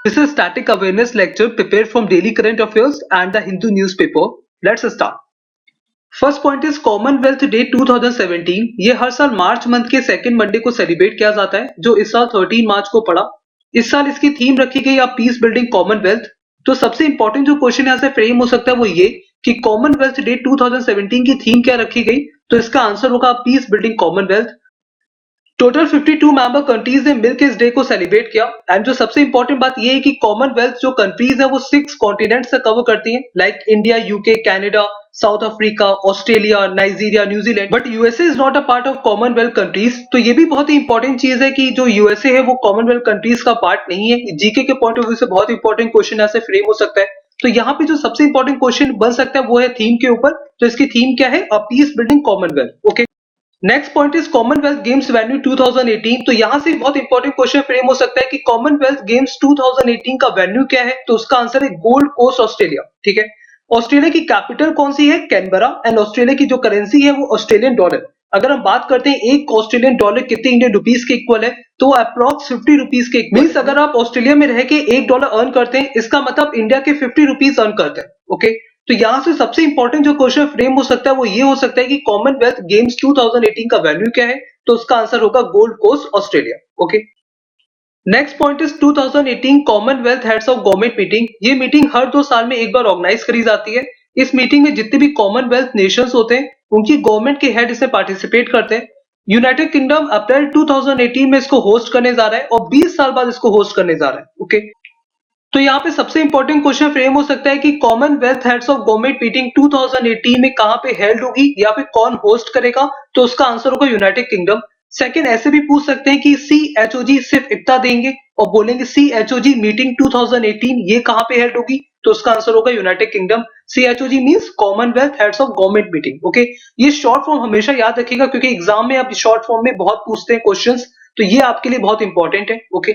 This is static awareness lecture prepared from Daily Current Affairs and the Hindu newspaper. Let's start. First point is Commonwealth day 2017। ये हर साल March month के second Monday को celebrate किया जाता है, जो इस साल 13 मार्च को पड़ा। इस साल इसकी थीम रखी गई पीस बिल्डिंग कॉमनवेल्थ। तो सबसे इंपॉर्टेंट जो क्वेश्चन यहाँ से फ्रेम हो सकता है वो ये कि कॉमनवेल्थ डे 2017 की थीम क्या रखी गई। तो इसका आंसर होगा peace building Commonwealth. Total 52 member countries ने मिलकर इस डे को सेलिब्रेट किया। एंड जो सबसे इंपॉर्टेंट बात ये है कि कॉमनवेल्थ जो कंट्रीज है वो 6 कॉन्टिनेंट से कवर करती हैं, like India, UK, Canada, south Africa, Australia, Nigeria, New Zealand. But USA is not a part of Commonwealth countries. तो ये भी बहुत ही इंपॉर्टेंट चीज है कि जो यूएसए है वो कॉमनवेल्थ कंट्रीज का पार्ट नहीं है। जीके के पॉइंट ऑफ व्यू से बहुत इंपॉर्टेंट क्वेश्चन ऐसे फ्रेम हो सकता है। तो यहाँ पे जो सबसे इंपॉर्टेंट क्वेश्चन बन सकता है वो है थीम के ऊपर। तो इसकी थीम क्या है? A peace building Commonwealth. Okay, next point is Commonwealth games venue 2018। तो यहां से बहुत इंपॉर्टेंट क्वेश्चन फ्रेम हो सकता है कि कॉमनवेल्थ गेम्स 2018 का वेन्यू क्या है। तो उसका आंसर है गोल्ड कोस्ट, ऑस्ट्रेलिया। ठीक है, ऑस्ट्रेलिया की कैपिटल कौन सी है? कैनबरा। एंड ऑस्ट्रेलिया की जो करेंसी है वो ऑस्ट्रेलियन डॉलर। अगर हम बात करते हैं एक ऑस्ट्रेलियन डॉलर कितने इंडियन रुपीस के इक्वल है, तो अप्रॉक्स 50 रुपीस के इक्वल। मींस अगर आप ऑस्ट्रेलिया में रह के $1 अर्न करते हैं, इसका मतलब इंडिया के 50 रुपीस अर्न करते हैं। ओके, तो यहां से सबसे इंपॉर्टेंट जो क्वेश्चन फ्रेम हो सकता है वो ये हो सकता है कि कॉमनवेल्थ गेम्स 2018 का वैल्यू क्या है। तो उसका आंसर होगा Gold Coast, Australia. Okay, next point is 2018 Commonwealth heads of government meeting. ये मीटिंग हर 2 साल में एक बार ऑर्गेनाइज करी जाती है। इस मीटिंग में जितने भी कॉमनवेल्थ नेशंस होते हैं उनकी गवर्नमेंट के हेड इसमें पार्टिसिपेट करते हैं। यूनाइटेड किंगडम अप्रैल 2018 में इसको होस्ट करने जा रहा है और 20 साल बाद इसको होस्ट करने जा रहा है। ओके, तो यहाँ पे सबसे इंपॉर्टेंट क्वेश्चन फ्रेम हो सकता है कि Commonwealth heads of government meeting 2018 में कहां पे हेल्ड होगी या फिर कौन होस्ट करेगा। तो उसका आंसर होगा यूनाइटेड किंगडम। सेकंड, ऐसे भी पूछ सकते हैं कि CHOG सिर्फ इतना देंगे और बोलेंगे CHOG मीटिंग 2018 ये कहां पे हेल्ड होगी। तो उसका आंसर होगा United kingdom. CHOG means Commonwealth heads of government meeting. Okay, ये शॉर्ट फॉर्म हमेशा याद रखिएगा क्योंकि एग्जाम में आप शॉर्ट फॉर्म में बहुत पूछते हैं क्वेश्चंस, तो ये आपके लिए बहुत इंपॉर्टेंट है। ओके,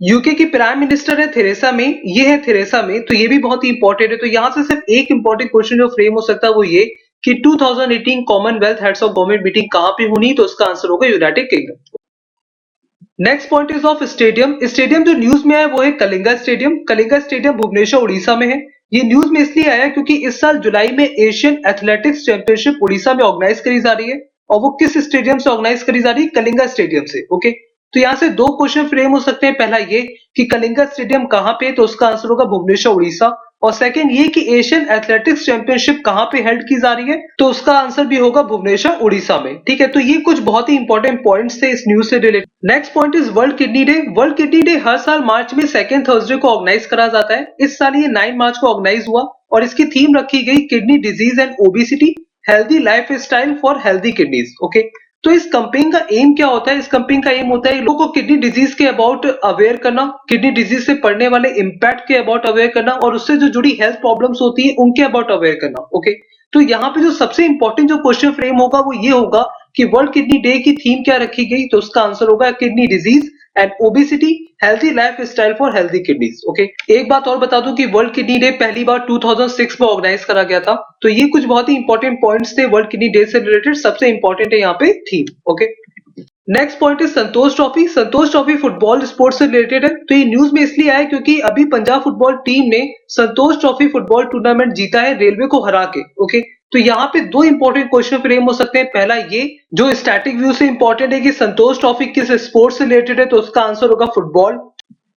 यूके की प्राइम मिनिस्टर है थेरेसा मे। ये है थेरेसा मे, तो ये भी बहुत ही इंपॉर्टेंट है। तो यहां से सिर्फ एक इंपॉर्टेंट क्वेश्चन जो फ्रेम हो सकता है वो ये कि 2018 Commonwealth heads of government meeting कहां पे होनी। तो उसका आंसर होगा United kingdom. Next point is of stadium. Stadium जो न्यूज में आया वो है कलिंगा स्टेडियम। कलिंगा स्टेडियम भुवनेश्वर, उड़ीसा में है। ये न्यूज में इसलिए आया क्योंकि इस साल जुलाई में एशियन एथलेटिक्स चैंपियनशिप उड़ीसा में ऑर्गेनाइज करी जा रही है और वो किस स्टेडियम से ऑर्गेनाइज करी जा रही है? कलिंगा स्टेडियम से। ओके, तो यहाँ से 2 क्वेश्चन फ्रेम हो सकते हैं। पहला ये कि कलिंगा स्टेडियम कहां पे, तो उसका आंसर होगा भुवनेश्वर, उड़ीसा। और सेकंड ये कि एशियन एथलेटिक्स चैंपियनशिप कहां पे हेल्ड की जा रही है। तो उसका आंसर भी होगा भुवनेश्वर, उड़ीसा में। ठीक है, तो ये कुछ बहुत ही इंपॉर्टेंट पॉइंट्स थे इस न्यूज से related. Next point is world kidney day. World kidney day हर साल मार्च में सेकंड थर्सडे को ऑर्गेनाइज करा जाता है। इस साल ये 9 मार्च को ऑर्गेनाइज हुआ और इसकी थीम रखी गई kidney disease and obesity, healthy life style for healthy kidneys. Okay, तो इस कैंपेन का एम क्या होता है? इस कैंपेन का एम होता है लोगों को किडनी डिजीज के अबाउट अवेयर करना, किडनी डिजीज से पड़ने वाले इंपैक्ट के अबाउट अवेयर करना और उससे जो जुड़ी हेल्थ प्रॉब्लम्स होती है उनके अबाउट अवेयर करना। ओके, तो यहाँ पे जो सबसे इंपॉर्टेंट जो क्वेश्चन फ्रेम होगा वो ये होगा कि वर्ल्ड किडनी डे की थीम क्या रखी गई। तो उसका आंसर होगा kidney disease and obesity, healthy life style for healthy kidneys. Okay, एक बात और बता दूं कि वर्ल्ड किडनी डे पहली बार 2006 में ऑर्गेनाइज करा गया था। तो ये कुछ बहुत ही इंपॉर्टेंट पॉइंट्स थे वर्ल्ड किडनी डे से रिलेटेड। सबसे इंपॉर्टेंट है यहाँ पे theme. Okay, next point is Santosh trophy. Santosh trophy football sports से रिलेटेड है। तो ये न्यूज में इसलिए आया क्योंकि अभी पंजाब फुटबॉल टीम ने संतोष ट्रॉफी फुटबॉल टूर्नामेंट जीता है रेलवे को हरा के। ओके, तो यहाँ पे 2 इंपॉर्टेंट क्वेश्चन फ्रेम हो सकते हैं। पहला ये जो स्टैटिक व्यू से इंपॉर्टेंट है कि संतोष ट्रॉफी किस स्पोर्ट्स से रिलेटेड है। तो उसका आंसर होगा फुटबॉल।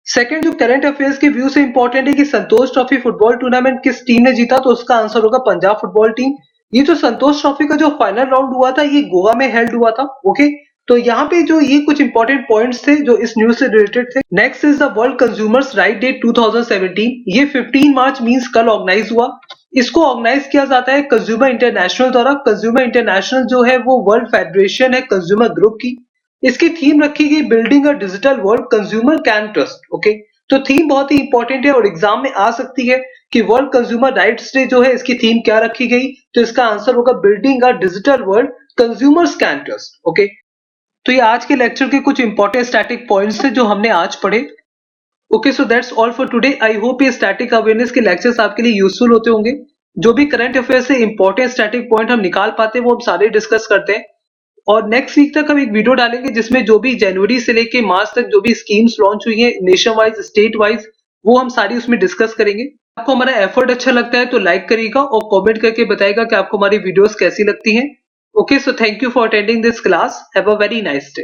सेकंड जो करंट अफेयर्स के व्यू से इंपॉर्टेंट है कि संतोष ट्रॉफी फुटबॉल टूर्नामेंट किस टीम ने जीता। तो उसका आंसर होगा पंजाब फुटबॉल टीम। ये जो संतोष ट्रॉफी का जो फाइनल राउंड हुआ था ये गोवा में हेल्ड हुआ था। ओके, तो यहाँ पे जो ये कुछ इंपॉर्टेंट पॉइंट्स थे जो इस न्यूज से रिलेटेड थे। Next is the world consumers right day 2017। ये 15 मार्च मींस कल ऑर्गेनाइज हुआ। इसको ऑर्गेनाइज किया जाता है कंज्यूमर इंटरनेशनल द्वारा। कंज्यूमर इंटरनेशनल जो है वो वर्ल्ड फेडरेशन है कंज्यूमर ग्रुप की। इसकी थीम रखी गई building a digital world consumer can trust. Okay, तो थीम बहुत ही इंपॉर्टेंट है और एग्जाम में आ सकती है कि वर्ल्ड कंज्यूमर राइट्स डे जो है इसकी थीम क्या रखी गई। तो इसका आंसर होगा building a digital world consumers can trust. Okay, तो ये आज के लेक्चर के कुछ इंपॉर्टेंट स्टैटिक पॉइंट्स थे जो हमने आज पढ़े। Okay, so that's all for today. I hope ये स्टैटिक अवेयरनेस के लेक्चर्स आपके लिए यूजफुल होते होंगे। जो भी करंट अफेयर से इंपॉर्टेंट स्टैटिक पॉइंट हम निकाल पाते हैं वो हम सारे डिस्कस करते हैं और नेक्स्ट वीक तक हम एक वीडियो डालेंगे जिसमें जो भी जनवरी से लेके मार्च तक जो भी स्कीम्स लॉन्च हुई है नेशन वाइज, स्टेट वाइज, वो हम सारी उसमें डिस्कस करेंगे। आपको हमारा एफर्ट अच्छा लगता है तो लाइक करिएगा और कमेंट करके बताइएगा कि आपको हमारी वीडियोस कैसी लगती हैं। Okay, so thank you for attending this class. Have a very nice day.